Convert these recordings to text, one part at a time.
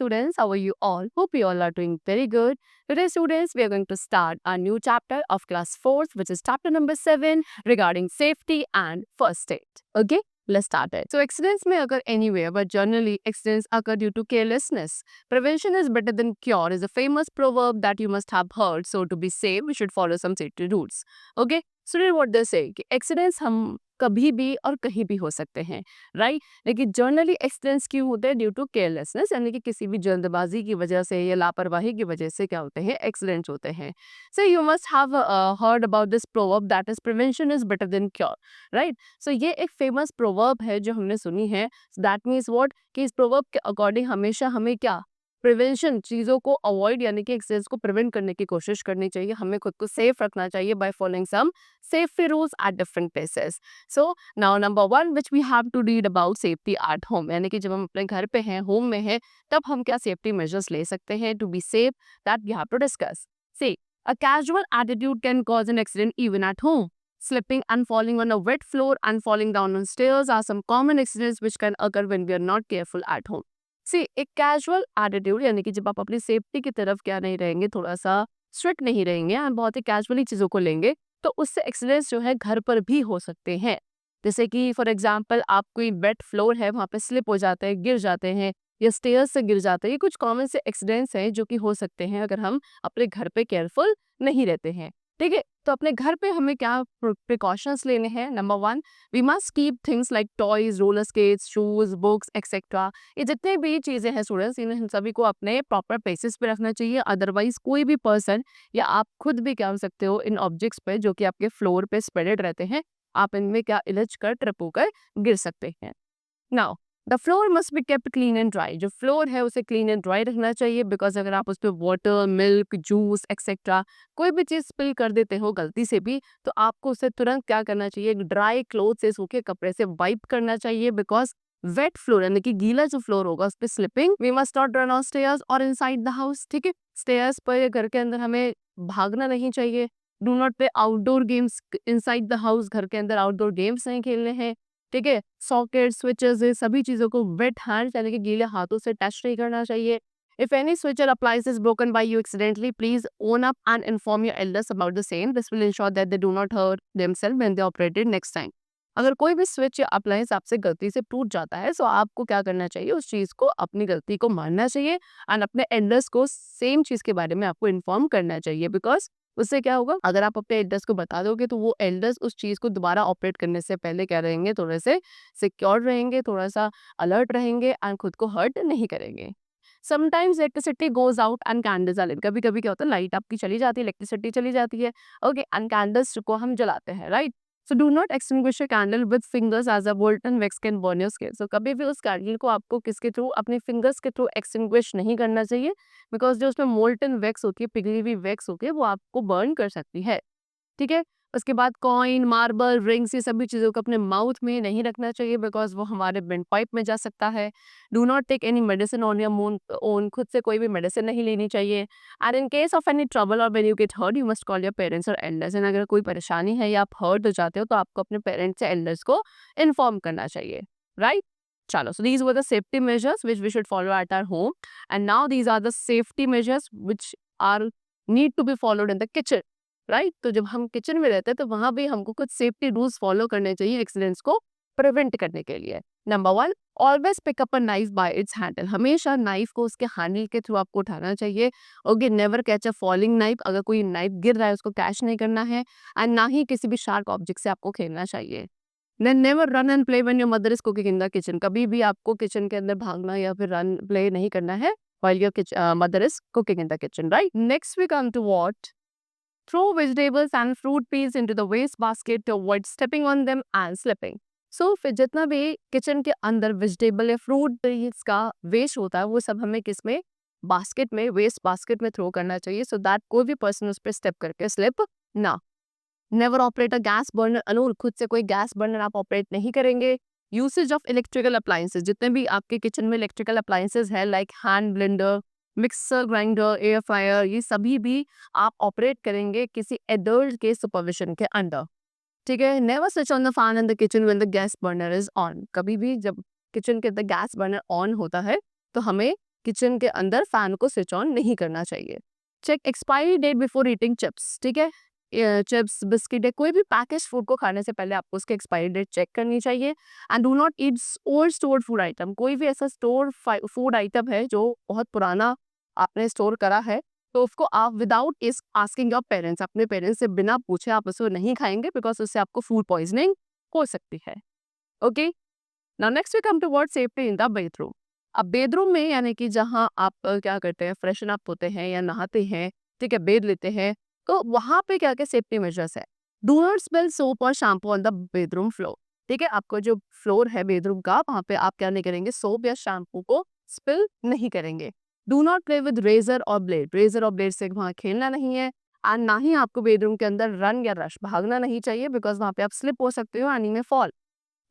students, how are you all? Hope you all are doing very good. Today students, we are going to start a new chapter of class 4th, which is chapter number 7 regarding safety and first aid. Okay, let's start it. So accidents may occur anywhere, but generally accidents occur due to carelessness. Prevention is better than cure is a famous proverb that you must have heard. So to be safe, we should follow some safety rules. Okay, student, what they say कि accidents हम कभी भी और कहीं भी हो सकते हैं, राइट? लेकिन जनरली एक्सीडेंट्स क्यों होते हैं? ड्यू टू केयरलेसनेस, यानी कि किसी भी जल्दबाजी की वजह से या लापरवाही की वजह से क्या होते हैं? एक्सीडेंट्स होते हैं. So you must have heard about this proverb that is prevention is better than cure, right? So ये एक फेमस प्रोवर्ब है जो हमने सुनी है. दैट मीन्स व्हाट कि इस प्रोवर्ब के अकॉर्डिंग हमेशा हमें क्या प्रिवेंशन, चीज़ों को अवॉइड यानी कि एक्सीडेंट्स को प्रिवेंट करने की कोशिश करनी चाहिए. हमें खुद को सेफ रखना चाहिए by following some safety rules at different places. So now number 1 which we have to read about safety at home, यानी कि जब हम अपने घर पे हैं, होम में हैं, तब हम क्या सेफ्टी मेजर्स ले सकते हैं to be safe, that we have to discuss. See, a casual attitude can cause an accident even at home. Slipping and falling on a wet floor and falling down on stairs are some common accidents which can occur when we are not careful at home. सी, एक casual attitude यानी कि जब आप अपनी safety की तरफ क्या नहीं रहेंगे, थोड़ा सा स्ट्रिक्ट नहीं रहेंगे और बहुत ही कैजुअली चीज़ों को लेंगे, तो उससे एक्सीडेंट्स जो है घर पर भी हो सकते हैं. जैसे कि फॉर एग्जांपल आप कोई वेट फ्लोर है, वहाँ पे स्लिप हो जाते हैं, गिर जाते हैं या स्टेयर्स से गिर जाते हैं. ये कुछ कॉमन से एक्सीडेंट्स हैं जो कि हो सकते हैं अगर हम अपने घर पे केयरफुल नहीं रहते हैं. ठीक है, तो अपने घर पे हमें क्या प्रिकॉशंस लेने हैं? Number 1, we must keep things like toys, roller skates, shoes, books etcetera. ये जितने भी चीज़ें हैं स्टूडेंट्स, इन सभी को अपने प्रॉपर प्लेसेस पे रखना चाहिए. अदरवाइज कोई भी पर्सन या आप खुद भी क्या हो सकते हो इन ऑब्जेक्ट्स पे जो कि आपके फ्लोर पे स्प्रेडेड रहते हैं, आप इनमें क्या इलझ कर ट्रिप होकर गिर सकते हैं. Now the floor must be kept clean and dry. जो फ्लोर है उसे क्लीन एंड ड्राई रखना चाहिए, बिकॉज अगर आप उस पर वाटर, मिल्क, जूस एक्सेट्रा कोई भी चीज़ स्पिल कर देते हो गलती से भी, तो आपको उसे तुरंत क्या करना चाहिए? एक ड्राई क्लोथ से, सूखे कपड़े से वाइप करना चाहिए. बिकॉज वेट फ्लोर यानी कि गीला जो फ्लोर होगा उस पर slipping, we must not run on stairs और इनसाइड द हाउस. ठीक है, स्टेयर्स पर या घर के अंदर हमें भागना नहीं चाहिए. Do not play outdoor games inside the house. घर के अंदर आउटडोर गेम्स नहीं खेलने हैं. ठीक है, सॉकेट, स्विचेस, ये सभी चीज़ों को वेट हैंड्स यानी कि गीले हाथों से टच नहीं करना चाहिए. If any switch or appliance is broken by you accidentally, please own up and inform your elders about the same. This will ensure that they do not hurt themselves when they operate it next time. अगर कोई भी switch या appliance आपसे गलती से टूट जाता है, तो आपको क्या करना चाहिए? उस चीज़ को, अपनी गलती को मानना चाहिए एंड अपने एल्डर्स को सेम चीज़ के बारे में आपको इन्फॉर्म करना चाहिए. बिकॉज उससे क्या होगा? अगर आप अपने एल्डर्स को बता दोगे तो वो एल्डर्स उस चीज़ को दोबारा ऑपरेट करने से पहले क्या रहेंगे? थोड़े से सिक्योर रहेंगे, थोड़ा सा अलर्ट रहेंगे एंड खुद को हर्ट नहीं करेंगे. Sometimes electricity goes out and candles are lit. कभी-कभी क्या होता है? लाइट आपकी चली जाती है, इलेक्ट्रिसिटी चली जाती है. ओके, एंड कैंडल्स को हम जलाते हैं, right? So do not extinguish a candle with fingers as a molten wax can burn your skin. So कभी भी उस कैंडल को आपको किसके थ्रू? अपने फिंगर्स के थ्रू एक्सटिंग्विश नहीं करना चाहिए. बिकॉज जो उसमें मोल्टन वैक्स होती है, पिघली हुई वैक्स होती है, वो आपको बर्न कर सकती है. ठीक है, उसके बाद कॉइन, मार्बल, रिंग्स, ये सभी चीज़ों को अपने माउथ में नहीं रखना चाहिए बिकॉज वो हमारे विंड पाइप में जा सकता है. Do not take any medicine on your own. खुद से कोई भी मेडिसिन नहीं लेनी चाहिए. And in case of any trouble और when you get hurt, you must call your parents और एल्डर्स. एंड अगर कोई परेशानी है या आप हर्ट हो जाते हो, तो आपको अपने पेरेंट्स या एल्डर्स को इन्फॉर्म करना चाहिए, राइट? चलो, so these were the safety measures which we should follow at our home, and now these are the safety measures which are need to be followed in the kitchen. Right? तो जब हम kitchen में रहते हैं तो वहाँ भी हमको कुछ सेफ्टी रूल्स फॉलो करने चाहिए एक्सीडेंट्स को प्रिवेंट करने के लिए. Number 1, always pick up a knife by its handle. हमेशा नाइफ को उसके हैंडल के थ्रू आपको उठाना चाहिए. Okay, never catch a falling knife. अगर कोई नाइफ गिर रहा है उसको कैच नहीं करना है एंड ना ही किसी भी शार्प ऑब्जेक्ट से आपको खेलना चाहिए. Then never run and play when your mother is cooking in the kitchen. कभी भी आपको किचन के अंदर भागना या फिर रन प्ले नहीं करना है while your mother is cooking in the kitchen, right? Next we come to what? Throw vegetables and fruit peels into the waste basket to avoid stepping on them and slipping. So फिर जितना भी kitchen के अंदर vegetable या fruit peels का waste होता है, वो सब हमें किस में? बास्केट में, वेस्ट बास्केट में थ्रो करना चाहिए, सो दैट कोई भी पर्सन उस पर स्टेप करके स्लिप ना. Never operate a gas burner alone. खुद से कोई गैस बर्नर आप ऑपरेट नहीं करेंगे. Usage of electrical appliances. जितने भी आपके किचन में इलेक्ट्रिकल अप्लायंसेज है like hand blender, mixer grinder, air fryer, ये सभी भी आप ऑपरेट करेंगे किसी एडल्ट के सुपरविजन के अंडर. ठीक है, never switch on the fan in the kitchen when the gas burner is on. कभी भी जब किचन के अंदर गैस बर्नर ऑन होता है तो हमें किचन के अंदर फैन को स्विच ऑन नहीं करना चाहिए। Check expiry date before eating chips, ठीक है। चिप्स, बिस्किट या कोई भी पैकेज फूड को खाने से पहले आपको उसकी एक्सपायरी डेट चेक करनी चाहिए। And do not eat old stored food item. कोई भी ऐसा स्टोर फूड आइटम है जो बहुत पुराना आपने स्टोर करा है, तो उसको आप विदाउट इस आस्किंग योर पेरेंट्स, अपने पेरेंट्स से बिना पूछे आप उसको नहीं खाएंगे, बिकॉज उससे आपको फूड पॉइजनिंग हो सकती है। Okay, now next we come to word safety in the bedroom. अब बेडरूम में यानी कि जहाँ आप क्या करते हैं, फ्रेशन अप होते हैं या नहाते हैं, ठीक है, बेड लेते हैं, तो वहाँ पे क्या क्या सेफ्टी मेजर्स है। डू नॉट स्पेल सोप और shampoo on the bedroom floor, ठीक है। आपको जो फ्लोर है बेडरूम का, वहाँ पे आप क्या नहीं करेंगे, सोप या शैम्पू को स्पिल नहीं करेंगे। Do not play with razor और ब्लेड, रेजर और ब्लेड से वहाँ खेलना नहीं है। एंड ना ही आपको बेडरूम के अंदर रन या रश, भागना नहीं चाहिए, बिकॉज वहाँ पे आप स्लिप हो सकते हो and you may fall.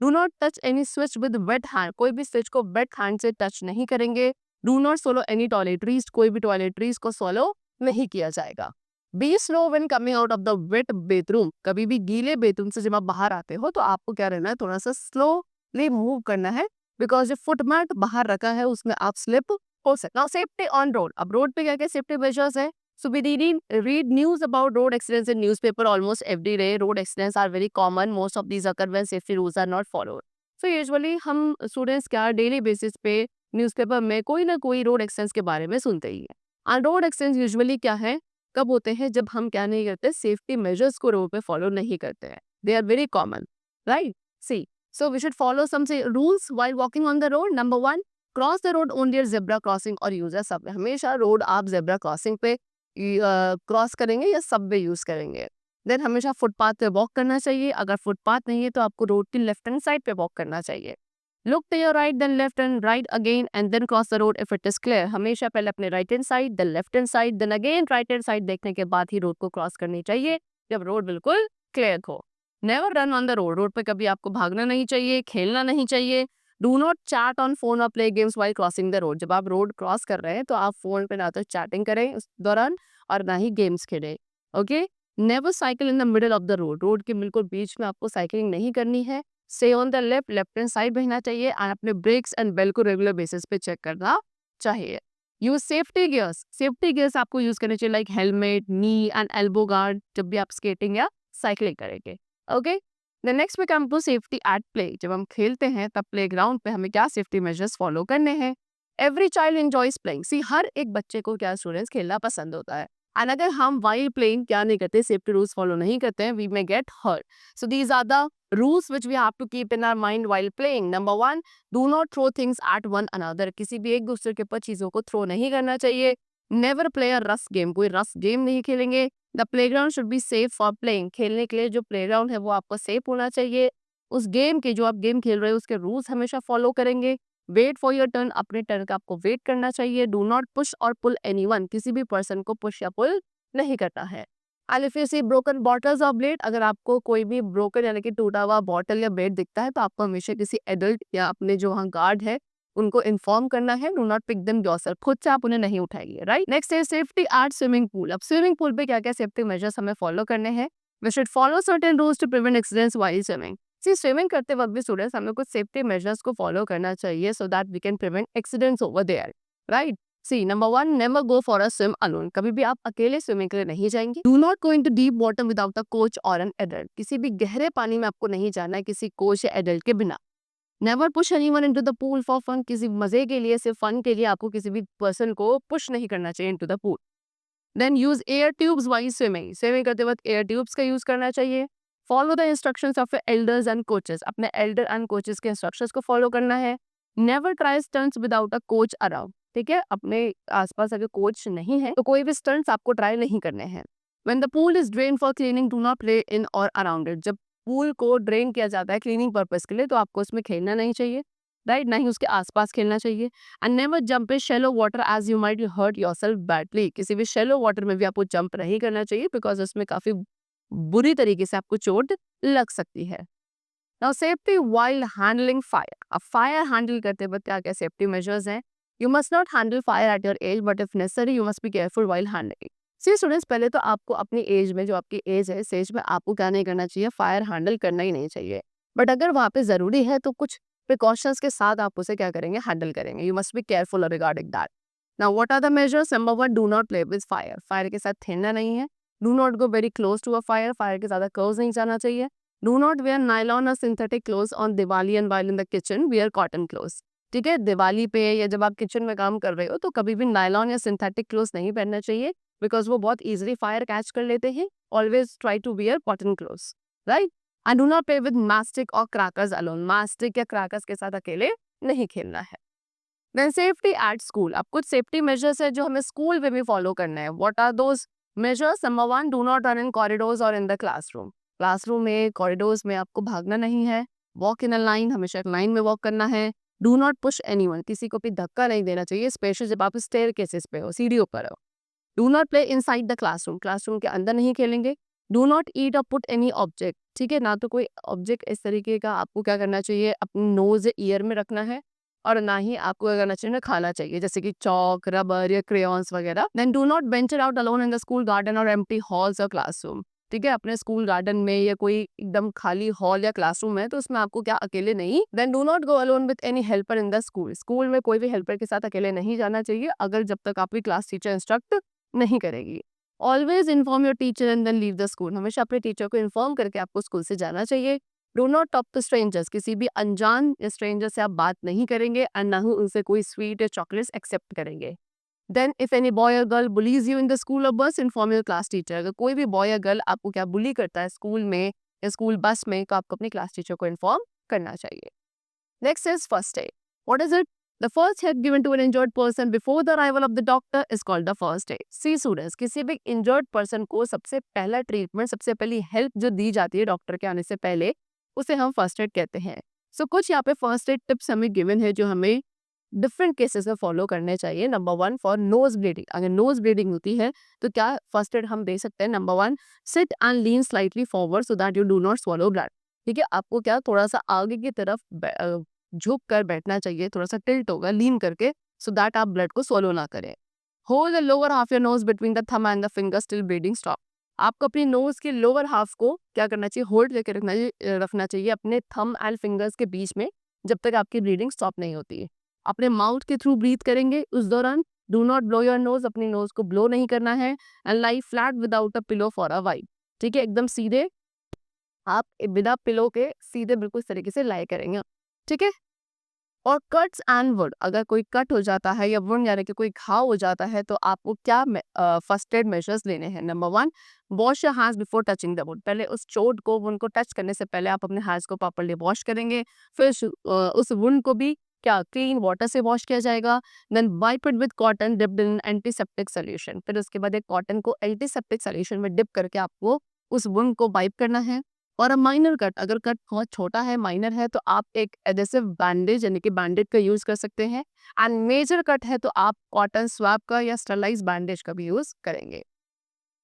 Do not touch any switch with weight hand, कोई भी स्विच को वेट हैंड से टच नहीं करेंगे। Do not solo any toiletries, कोई भी टॉयलेटरीज को सोलो नहीं किया जाएगा। Be slow when coming out of the wet bedroom, कभी भी गीले बेडरूम से जब आप बाहर आते हो तो आपको क्या रहना है, थोड़ा सा स्लोली मूव करना है, बिकॉज जो फुटमैट बाहर रखा है उसमें आप स्लिप हो सकते हो। सेफ्टी ऑन रोड, अब रोड पे क्या क्या सेफ्टी मेजर्स है। So we read news about road accidents in newspaper almost every day. Road accidents are very common. Most of these occur when safety rules are not followed. So usually हम students क्या daily basis पे newspaper में कोई ना कोई road accidents के बारे में सुनते ही हैं। और रोड एक्सीडेंट्स यूजुअली क्या है, कब होते हैं, जब हम क्या नहीं करते, सेफ्टी मेजर्स को रोड पे फॉलो नहीं करते हैं। They are very common, right. See, so we should follow some rules while walking on the road. Number 1, cross the road only zebra crossing और यूज अ सबवे। हमेशा road आप zebra crossing पे cross करेंगे या subway use करेंगे। Then हमेशा footpath पे walk करना चाहिए। अगर फुटपाथ नहीं है तो आपको रोड की लेफ्ट हैंड साइड पे वॉक करना चाहिए। Look to your right then left and right again and then cross the road if it is clear. हमेशा पहले अपने right hand side, then left hand side, then again right hand side देखने के बाद ही road को cross करनी चाहिए, जब रोड बिल्कुल क्लियर हो। Never run on the road, road पे कभी आपको भागना नहीं चाहिए, खेलना नहीं चाहिए। Do not chat on phone और play games while crossing the road. जब आप रोड क्रॉस कर रहे हैं तो आप फोन पे ना तो चैटिंग करें उस दौरान और ना ही गेम्स खेलें। Okay, never cycle in the middle of the road, road के बिल्कुल बीच में आपको साइकिलिंग नहीं करनी है। Stay on the left hand side बहना चाहिए एंड अपने ब्रेक्स एंड बेल को रेगुलर बेसिस पे चेक करना चाहिए। Use safety gears, safety gears आपको यूज करने चाहिए, like helmet, knee and elbow guard, जब भी आप स्केटिंग या साइकिलिंग करेंगे। Okay, the next we come to safety at play. जब हम खेलते हैं तब प्ले ग्राउंड पे हमें क्या सेफ्टी मेजर्स फॉलो करने हैं। एवरी चाइल्ड एंजॉयज प्लेइंग, सी हर एक बच्चे को क्या स्टूडेंट्स खेलना पसंद होता है। एंड अगर हम वाइल प्लेइंग क्या नहीं करते, सेफ्टी रूल्स फॉलो नहीं करते हैं, we may get hurt. So these are the rules which we have to keep in our mind while playing. Number 1, do not throw things at one another, किसी भी एक दूसरे के ऊपर चीजों को थ्रो नहीं करना चाहिए। नेवर प्ले अ रस गेम, कोई रस गेम नहीं खेलेंगे। The playground should be safe for playing, खेलने के लिए जो प्लेग्राउंड है वो आपको सेफ होना चाहिए। उस गेम के जो आप गेम खेल रहे हो उसके रूल्स हमेशा फॉलो करेंगे। वेट फॉर योर टर्न, अपने टर्न का आपको वेट करना चाहिए। डू नॉट पुश और पुल एनीवन, किसी भी पर्सन को पुश या पुल नहीं करना है। And if you see broken bottles और ब्लेड, अगर आपको कोई भी ब्रोकन यानी कि टूटा हुआ बॉटल या ब्लेड दिखता है तो आपको हमेशा किसी एडल्ट या अपने जो वहाँ गार्ड है उनको इन्फॉर्म करना है। Do not pick them yourself, खुद से आप उन्हें नहीं उठाइए, राइट। नेक्स्ट है सेफ्टी एट स्विमिंग पूल। अब स्विमिंग पूल पे क्या क्या सेफ्टी मेजर्स हमें फॉलो करने हैं। We should follow certain rules to prevent accidents while swimming. See, swimming करते वक्त भी स्टूडेंट्स हमें कुछ सेफ्टी मेजर्स को फॉलो करना चाहिए so that we can prevent accidents over there, right. See, number 1, never go for a swim alone, कभी भी आप अकेले स्विमिंग के लिए नहीं जाएंगे। Do not go into deep water without a coach और एन एडल्ट, किसी भी गहरे पानी में आपको नहीं जाना है किसी कोच या एडल्ट के बिना। Never push anyone into the pool for fun, किसी मजे के लिए, सिर्फ फन के लिए आपको किसी भी पर्सन को पुश नहीं करना चाहिए into the pool. Then use air tubes while swimming, swimming करते वक्त एयर ट्यूब्स का यूज करना चाहिए। Follow the instructions of elders and coaches, अपने एल्डर एंड कोचेस के इंस्ट्रक्शंस को फॉलो करना है। Never try stunts without a coach around, ठीक है, अपने आसपास अगर कोच नहीं है तो कोई भी स्टंट्स आपको ट्राई नहीं करने हैं। When the pool is drain for cleaning, do not play in और अराउंड इट, जब पूल को ड्रेन किया जाता है क्लीनिंग पर्पस के लिए तो आपको उसमें खेलना नहीं चाहिए, राइट, ना ही उसके आसपास खेलना चाहिए। And never jump in shallow water as you might hurt yourself badly, किसी भी शैलो वाटर में भी आपको जंप नहीं करना चाहिए बिकॉज उसमें काफी बुरी तरीके से आपको चोट लग सकती है। Now safety while handling fire, अब फायर हैंडल करते वक्त क्या क्या सेफ्टी मेजर्स हैं। You must not handle fire at your age but if necessary you must be careful while handling. See students, पहले तो आपको अपनी एज में, जो आपकी एज है इस एज में आपको क्या नहीं करना चाहिए, फायर हैंडल करना ही नहीं चाहिए। बट अगर वहाँ पे जरूरी है तो कुछ प्रिकॉशंस के साथ आप उसे क्या करेंगे, हैंडल करेंगे। You must be careful regarding that. Now what are the measures? Number 1, do not play with fire. Fire के साथ खेलना नहीं है. Do not go very close to a fire. Fire के ज़्यादा close नहीं जाना चाहिए. Do not wear nylon or synthetic clothes on Diwali, and while in the kitchen wear cotton clothes. ठीक है, दिवाली पे या जब आप किचन में काम कर रहे हो तो कभी भी नायलॉन या सिंथेटिक क्लोथ्स नहीं पहनना चाहिए, बिकॉज वो बहुत इजीली फायर कैच कर लेते हैं. Always try to wear cotton clothes, right. And do not play with matchstick और क्रैकर्स अलोन. मास्टिक या क्रैकर्स के साथ अकेले नहीं खेलना है. Then safety at school. अब कुछ सेफ्टी मेजर्स है जो हमें स्कूल में भी फॉलो करना है. What are those measures? Number 1, do not run in corridors और इन द क्लासरूम. क्लासरूम में, कॉरिडोर्स में आपको भागना नहीं है. वॉक इन अ लाइन, हमेशा एक लाइन में वॉक करना है. Do not push anyone. किसी को भी धक्का नहीं देना चाहिए, स्पेशली जब आप स्टेयरकेसेस पे हो, सीढ़ियों पर हो. Do not play inside the classroom. Classroom के अंदर नहीं खेलेंगे. डू नॉट ईट और पुट एनी ऑब्जेक्ट. ठीक है, ना तो कोई ऑब्जेक्ट इस तरीके का आपको क्या करना चाहिए, अपनी नोज ईयर में रखना है, और ना ही आपको क्या करना चाहिए, खाना चाहिए, जैसे कि चौक, रबर या क्रेयॉन्स वगैरह. Then do not venture out alone in the school garden और एम्प्टी हॉल्स और क्लासरूम. ठीक है, अपने स्कूल गार्डन में या कोई एकदम खाली हॉल या क्लासरूम है तो उसमें आपको क्या अकेले नहीं. Then do not go alone with any helper in the school. School में कोई भी हेल्पर के साथ अकेले नहीं जाना चाहिए, अगर जब तक आपकी क्लास टीचर इंस्ट्रक्ट नहीं करेगी. Always inform your teacher and then leave the school. हमेशा अपने टीचर को इन्फॉर्म करके आपको स्कूल से जाना चाहिए. Do not talk to strangers. किसी भी अनजान या स्ट्रेंजर से आप बात नहीं करेंगे और ना ही उनसे कोई स्वीट या चॉकलेट्स एक्सेप्ट करेंगे. देन इफ एनी बॉय और girl bullies you in the school और बस, इन्फॉर्म योर क्लास टीचर. अगर कोई भी बॉय या गर्ल आपको क्या बुली करता है स्कूल में या स्कूल बस में, तो आपको अपने क्लास टीचर को इन्फॉर्म करना चाहिए. Next is first aid. What is it? The first aid given to an injured person before the arrival of the doctor is called the first aid. See students, किसी भी injured person को सबसे पहला treatment, सबसे पहली help जो दी जाती है डॉक्टर के आने से पहले, उसे हम फर्स्ट एड कहते हैं. सो कुछ यहाँ पे फर्स्ट एड टिप्स हमें गिवन है जो हमें डिफरेंट केसेस में फॉलो करने चाहिए. Number 1, for nose bleeding. अगर नोज ब्लीडिंग होती है तो क्या फर्स्ट एड हम दे सकते हैं? Number 1, sit and lean slightly forward so that you do not swallow blood. ठीक है, आपको क्या थोड़ा सा आगे की तरफ झुक कर बैठना चाहिए, थोड़ा सा टिल्ट होगा, लीन करके, सो दैट आप ब्लड को स्वॉलो ना करें. Hold the lower half your nose between the thumb and the finger still bleeding stop. आपको अपनी नोज के लोअर हाफ को क्या करना चाहिए, होल्ड करके रखना चाहिए अपने थंब एंड फिंगर्स के बीच में, जब तक आपकी ब्लीडिंग स्टॉप नहीं होती है. अपने माउथ के थ्रू ब्रीथ करेंगे उस दौरान. Do not blow your nose. अपनी नोज को ब्लो नहीं करना है. And lie flat without a pillow for a while. ठीक है, एकदम सीधे आप बिना पिलो के सीधे बिल्कुल इस तरीके से लाई करेंगे. ठीक है. और कट्स एंड वुंड. अगर कोई कट हो जाता है या वुंड यानी कि कोई घाव हो जाता है तो आपको क्या फर्स्ट एड मेजर्स लेने हैं? Number 1, wash your hands before touching the wound. पहले उस चोट को, वुंड को टच करने से पहले आप अपने हैंड्स को प्रॉपर्ली वॉश करेंगे. फिर उस वुंड को भी क्या क्लीन वाटर से वॉश किया जाएगा. Then wipe it with cotton dipped in antiseptic solution. फिर उसके बाद एक कॉटन को एंटीसेप्टिक सोल्यूशन में डिप करके आपको उस वुंड को वाइप करना है. और माइनर कट, अगर कट बहुत छोटा है, माइनर है, तो आप एक एडेसिव बैंडेज यानी कि बैंडेज का यूज कर सकते हैं. एंड मेजर कट है तो आप कॉटन स्वैब का या स्टरलाइज बैंडेज का भी यूज करेंगे.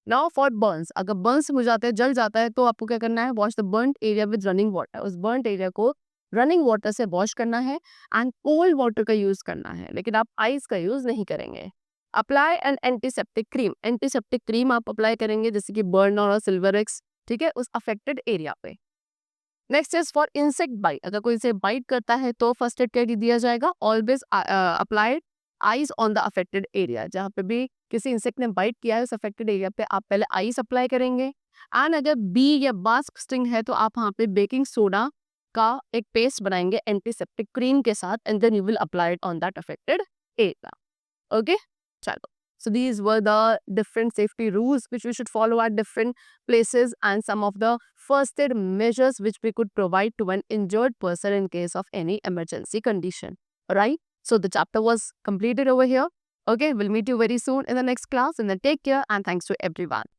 Now for Burns. अगर बर्न्स हो जाते हैं, जल जाता है, तो आपको क्या करना है? Wash the burned area with running water. उस बर्न्ड एरिया को रनिंग वाटर से वॉश करना है एंड कोल्ड वाटर का यूज करना है, लेकिन आप आइस का यूज नहीं करेंगे. Apply an antiseptic cream. Antiseptic cream आप अप्लाई करेंगे जैसे कि बर्न और सिल्वरेक्स. ठीक है, उस अफेक्टेड एरिया पे. Next is for insect bite. अगर कोई इसे बाइट करता है तो फर्स्ट एड क्या दिया जाएगा? Always applied ice on the affected area. जहाँ पे भी किसी इंसेक्ट ने बाइट किया है उस अफेक्टेड एरिया पे आप पहले आइस अप्लाई करेंगे. एंड अगर बी या बास्क स्टिंग है तो आप वहाँ पे बेकिंग सोडा का एक पेस्ट बनाएंगे एंटीसेप्टिक क्रीम के साथ, and then you will apply it on that affected area. Okay, चलो. So these were the different safety rules which we should follow at different places, and some of the first aid measures which we could provide to an injured person in case of any emergency condition. Right? So the chapter was completed over here. Okay, we'll meet you very soon in the next class, and then take care and thanks to everyone.